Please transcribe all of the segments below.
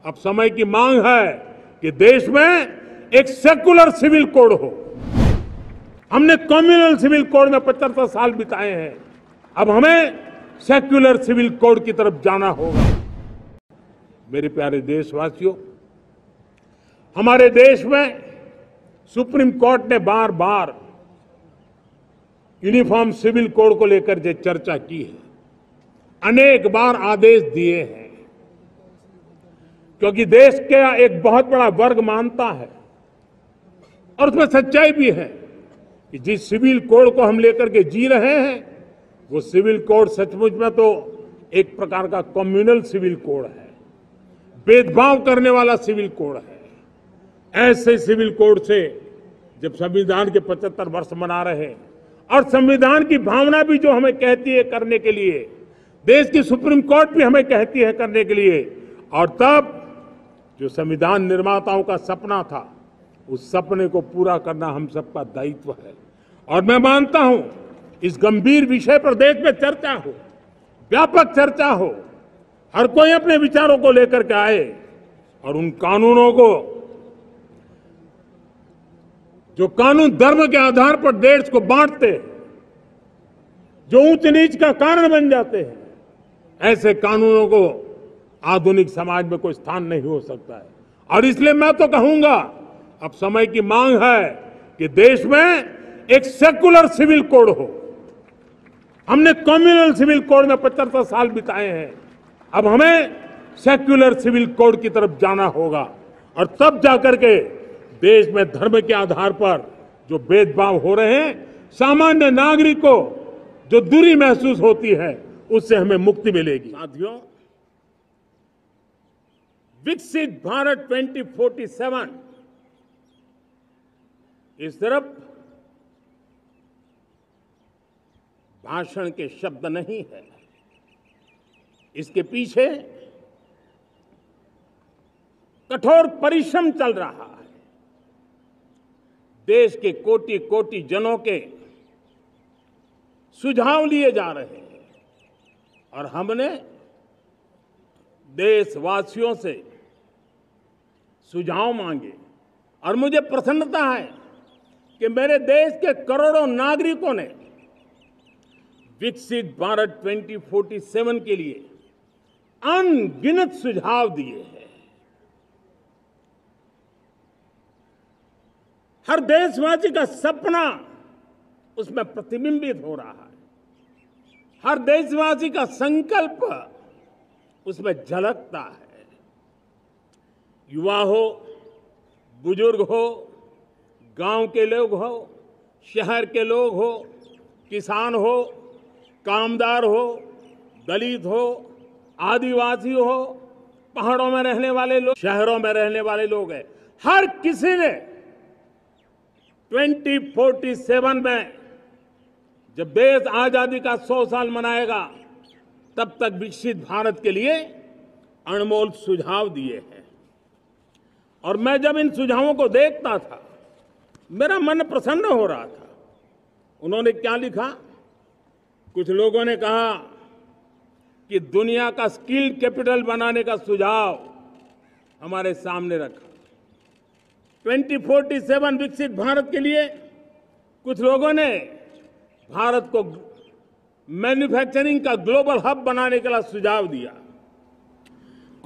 अब समय की मांग है कि देश में एक सेकुलर सिविल कोड हो। हमने कम्युनल सिविल कोड में 75 साल बिताए हैं। अब हमें सेक्युलर सिविल कोड की तरफ जाना होगा। मेरे प्यारे देशवासियों, हमारे देश में सुप्रीम कोर्ट ने बार बार यूनिफॉर्म सिविल कोड को लेकर जो चर्चा की है, अनेक बार आदेश दिए हैं, क्योंकि देश का एक बहुत बड़ा वर्ग मानता है और उसमें सच्चाई भी है कि जिस सिविल कोड को हम लेकर के जी रहे हैं, वो सिविल कोड सचमुच में तो एक प्रकार का कम्युनल सिविल कोड है, भेदभाव करने वाला सिविल कोड है। ऐसे सिविल कोड से जब संविधान के 75 वर्ष मना रहे हैं और संविधान की भावना भी जो हमें कहती है करने के लिए, देश की सुप्रीम कोर्ट भी हमें कहती है करने के लिए, और तब जो संविधान निर्माताओं का सपना था, उस सपने को पूरा करना हम सबका दायित्व है। और मैं मानता हूं इस गंभीर विषय पर देश में चर्चा हो, व्यापक चर्चा हो, हर कोई अपने विचारों को लेकर के आए और उन कानूनों को, जो कानून धर्म के आधार पर देश को बांटते, जो ऊंच नीच का कारण बन जाते हैं, ऐसे कानूनों को आधुनिक समाज में कोई स्थान नहीं हो सकता है। और इसलिए मैं तो कहूंगा अब समय की मांग है कि देश में एक सेकुलर सिविल कोड हो। हमने कम्युनल सिविल कोड में 75 साल बिताए हैं। अब हमें सेक्युलर सिविल कोड की तरफ जाना होगा और तब जाकर के देश में धर्म के आधार पर जो भेदभाव हो रहे हैं, सामान्य नागरिक को जो दूरी महसूस होती है, उससे हमें मुक्ति मिलेगी। साथियों, विकसित भारत 2047 इस सिर्फ भाषण के शब्द नहीं है, इसके पीछे कठोर परिश्रम चल रहा है। देश के कोटि कोटि जनों के सुझाव लिए जा रहे हैं और हमने देशवासियों से सुझाव मांगे। और मुझे प्रसन्नता है कि मेरे देश के करोड़ों नागरिकों ने विकसित भारत 2047 के लिए अनगिनत सुझाव दिए हैं। हर देशवासी का सपना उसमें प्रतिबिंबित हो रहा है, हर देशवासी का संकल्प उसमें झलकता है। युवा हो, बुजुर्ग हो, गांव के लोग हो, शहर के लोग हो, किसान हो, कामदार हो, दलित हो, आदिवासी हो, पहाड़ों में रहने वाले लोग, शहरों में रहने वाले लोग हैं, हर किसी ने 2047 में जब देश आजादी का 100 साल मनाएगा, तब तक विकसित भारत के लिए अनमोल सुझाव दिए हैं। और मैं जब इन सुझावों को देखता था, मेरा मन प्रसन्न हो रहा था। उन्होंने क्या लिखा? कुछ लोगों ने कहा कि दुनिया का स्किल कैपिटल बनाने का सुझाव हमारे सामने रखा। 2047 विकसित भारत के लिए कुछ लोगों ने भारत को मैन्युफैक्चरिंग का ग्लोबल हब बनाने का सुझाव दिया।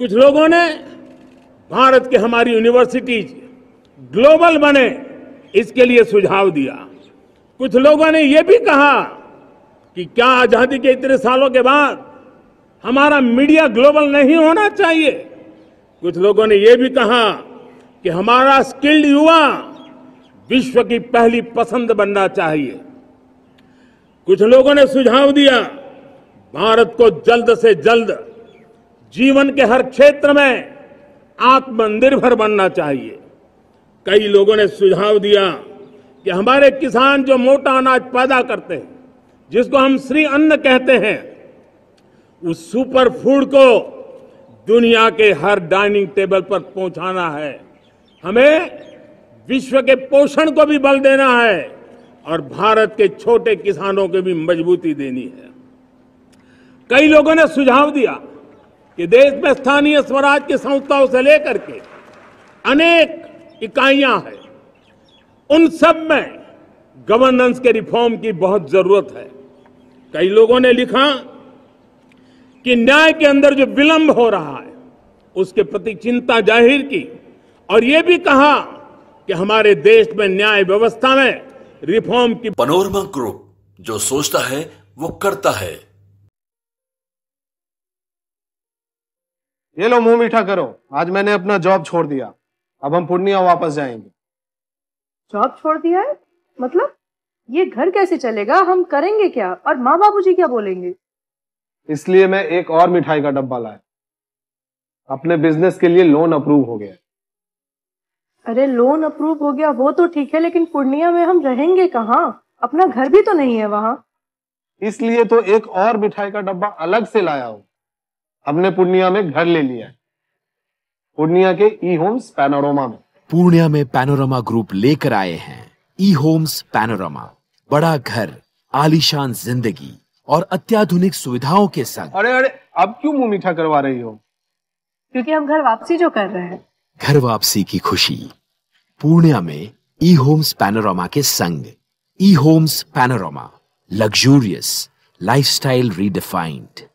कुछ लोगों ने भारत के हमारी यूनिवर्सिटीज ग्लोबल बने, इसके लिए सुझाव दिया। कुछ लोगों ने यह भी कहा कि क्या आजादी के इतने सालों के बाद हमारा मीडिया ग्लोबल नहीं होना चाहिए। कुछ लोगों ने यह भी कहा कि हमारा स्किल्ड युवा विश्व की पहली पसंद बनना चाहिए। कुछ लोगों ने सुझाव दिया भारत को जल्द से जल्द जीवन के हर क्षेत्र में आत्मनिर्भर बनना चाहिए। कई लोगों ने सुझाव दिया कि हमारे किसान जो मोटा अनाज पैदा करते हैं, जिसको हम श्री अन्न कहते हैं, उस सुपर फूड को दुनिया के हर डाइनिंग टेबल पर पहुंचाना है। हमें विश्व के पोषण को भी बल देना है और भारत के छोटे किसानों को भी मजबूती देनी है। कई लोगों ने सुझाव दिया कि देश में स्थानीय स्वराज की संस्थाओं से लेकर के अनेक इकाइयां हैं, उन सब में गवर्नेंस के रिफॉर्म की बहुत जरूरत है। कई लोगों ने लिखा कि न्याय के अंदर जो विलंब हो रहा है उसके प्रति चिंता जाहिर की और यह भी कहा कि हमारे देश में न्याय व्यवस्था में रिफॉर्म की। पैनोरमा ग्रुप, जो सोचता है वो करता है। ये लो मुंह मीठा करो, आज मैंने अपना जॉब छोड़ दिया, अब हम पूर्णिया वापस जाएंगे। जॉब छोड़ दिया है? मतलब ये घर कैसे चलेगा? हम करेंगे क्या? और माँ बाबूजी क्या बोलेंगे? इसलिए मैं एक और मिठाई का डब्बा लाया। अपने बिजनेस के लिए लोन अप्रूव हो गया। अरे लोन अप्रूव हो गया वो तो ठीक है, लेकिन पूर्णिया में हम रहेंगे कहाँ? अपना घर भी तो नहीं है वहाँ। इसलिए तो एक और मिठाई का डब्बा अलग से लाया हूँ। हमने पूर्णिया में घर ले लिया है, पूर्णिया के ई होम्स पैनोरमा में। पूर्णिया में पैनोरमा ग्रुप लेकर आए हैं ई होम्स पैनोरमा। बड़ा घर, आलीशान जिंदगी और अत्याधुनिक सुविधाओं के संग। अरे अरे, अब क्यों मुंह मीठा करवा रही हो? क्योंकि हम घर वापसी जो कर रहे हैं। घर वापसी की खुशी पूर्णिया में ई होम्स पैनोरमा के संग। ई Homes Panorama, luxurious lifestyle redefined.